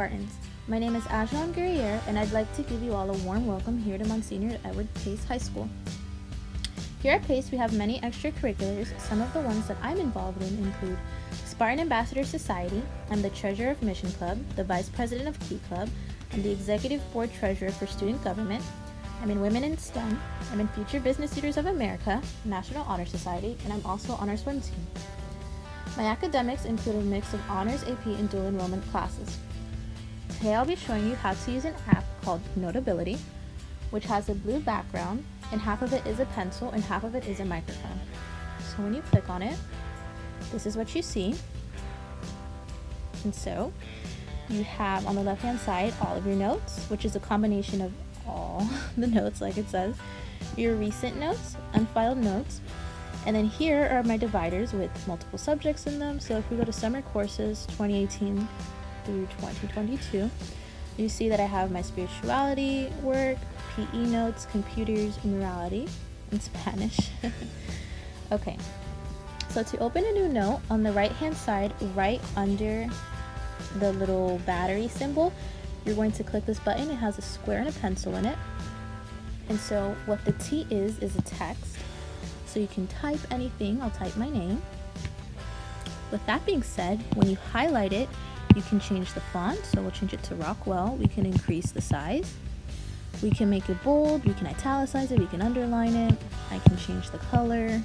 Spartans. My name is Ajlan Guerriere, and I'd like to give you all a warm welcome here to Monsignor Edward Pace High School. Here at Pace, we have many extracurriculars. Some of the ones that I'm involved in include Spartan Ambassador Society. I'm the Treasurer of Mission Club, the Vice President of Key Club. I'm the Executive Board Treasurer for Student Government. I'm in Women in STEM. I'm in Future Business Leaders of America, National Honor Society, and I'm also on our swim team. My academics include a mix of honors, AP, and dual enrollment classes. Today I'll be showing you how to use an app called Notability, which has a blue background, and half of it is a pencil and half of it is a microphone. So when you click on it, this is what you see. And so you have on the left hand side all of your notes, which is a combination of all the notes like it says, your recent notes, unfiled notes, and then here are my dividers with multiple subjects in them. So if we go to summer courses 2018 through 2022, you see that I have my spirituality work, PE notes, computers, morality, and Spanish. Okay, so to open a new note, on the right hand side, right under the little battery symbol, you're going to click this button. It has a square and a pencil in it. And so what the T is a text. So you can type anything. I'll type my name. With that being said, when you highlight it, you can change the font. So we'll change it to Rockwell. We can increase the size. We can make it bold. We can italicize it. We can underline it. I can change the color.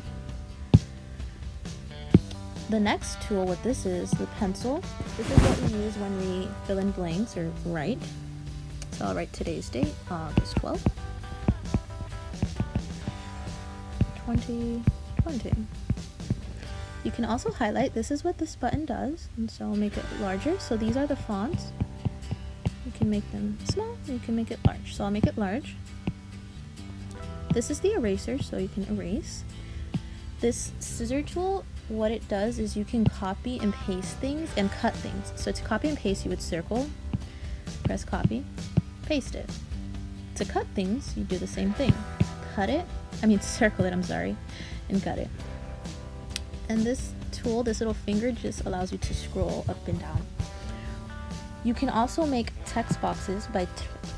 The next tool, what this is, the pencil. This is what we use when we fill in blanks or write. So I'll write today's date, August 12th. 2020. You can also highlight. This is what this button does, and so I'll make it larger. So these are the fonts. You can make them small, you can make it large. So I'll make it large. This is the eraser, so you can erase. This scissor tool, what it does is you can copy and paste things and cut things. So to copy and paste, you would circle, press copy, paste it. To cut things, you do the same thing. Circle it, and cut it. And this tool, this little finger, just allows you to scroll up and down. You can also make text boxes by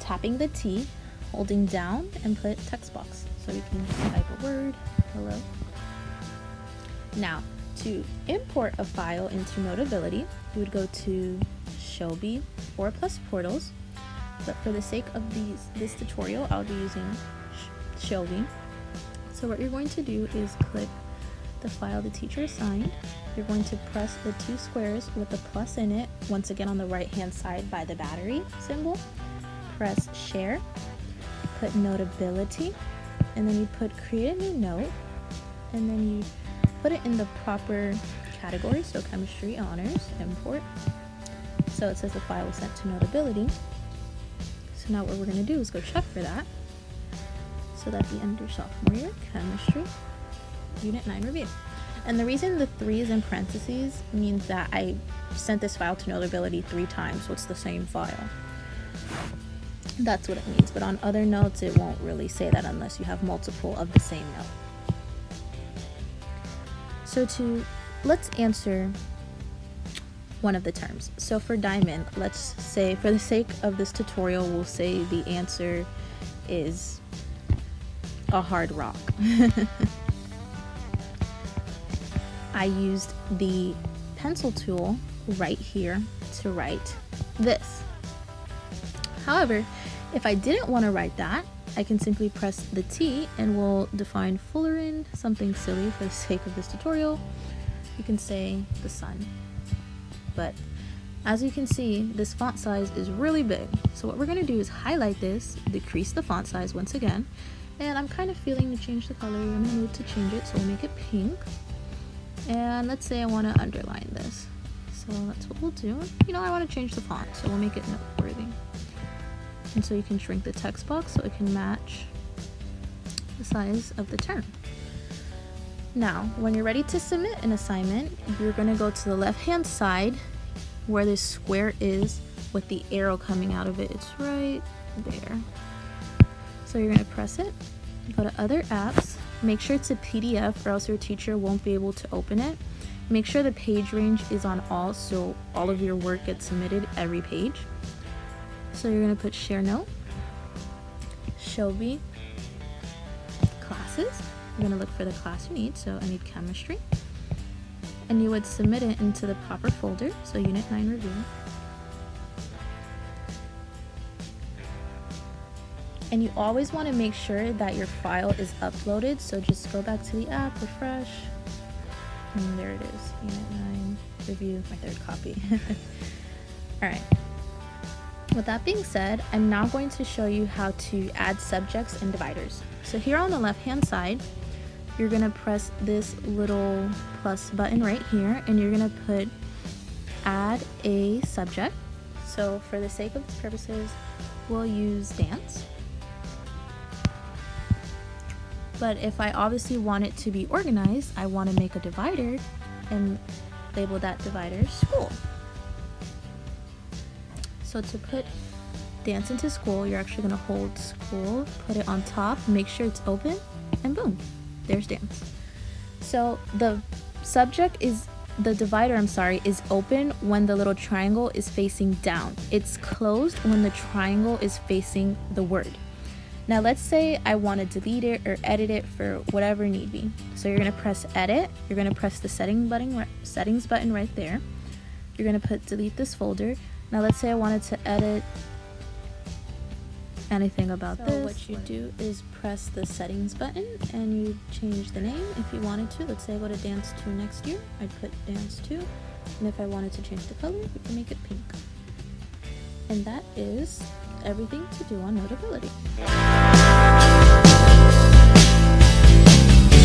tapping the T, holding down, and put text box. So you can type a word, hello. Now, to import a file into Notability, you would go to Shelby or Plus Portals. But for the sake of this tutorial, I'll be using Shelby. So what you're going to do is click the file the teacher assigned. You're going to press the two squares with the plus in it, once again on the right hand side by the battery symbol. Press share, put Notability, and then you put create a new note, and then you put it in the proper category, so chemistry, honors, import. So it says the file was sent to Notability. So now what we're going to do is go check for that. So that'd be under sophomore year, chemistry, unit 9 review. And the reason the 3 is in parentheses means that I sent this file to Notability 3 times, so it's the same file. That's what it means, but on other notes it won't really say that unless you have multiple of the same note. So let's answer one of the terms. So for diamond, let's say for the sake of this tutorial, we'll say the answer is a hard rock. I used the pencil tool right here to write this. However, if I didn't want to write that, I can simply press the T and we'll define Fullerene, something silly for the sake of this tutorial. You can say the sun. But as you can see, this font size is really big. So what we're going to do is highlight this, decrease the font size once again, and I'm kind of feeling to change the color. I'm in the mood to change it, so we'll make it pink. And let's say I want to underline this. So that's what we'll do. I want to change the font, so we'll make it noteworthy. And so you can shrink the text box so it can match the size of the term. Now, when you're ready to submit an assignment, you're going to go to the left-hand side where this square is with the arrow coming out of it. It's right there. So you're going to press it, go to other apps, make sure it's a PDF or else your teacher won't be able to open it. Make sure the page range is on all, so all of your work gets submitted every page. So you're going to put share note, show me classes. You're going to look for the class you need. So I need chemistry. And you would submit it into the proper folder. So Unit 9 review. And you always want to make sure that your file is uploaded. So just go back to the app, refresh, and there it is. Unit 9 review, my third copy. All right. With that being said, I'm now going to show you how to add subjects and dividers. So here on the left-hand side, you're going to press this little plus button right here, and you're going to put add a subject. So for the sake of purposes, we'll use dance. But if I obviously want it to be organized, I want to make a divider and label that divider school. So to put dance into school, you're actually going to hold school, put it on top, make sure it's open, and boom, there's dance. So the divider, is open when the little triangle is facing down. It's closed when the triangle is facing the word. Now let's say I want to delete it or edit it for whatever need be. So you're going to press edit, you're going to press the settings button right there. You're going to put delete this folder. Now let's say I wanted to edit anything about this. So what you do is press the settings button and you change the name if you wanted to. Let's say I go to dance 2 next year, I'd put dance 2. And if I wanted to change the color, we can make it pink. And that is everything to do on Notability.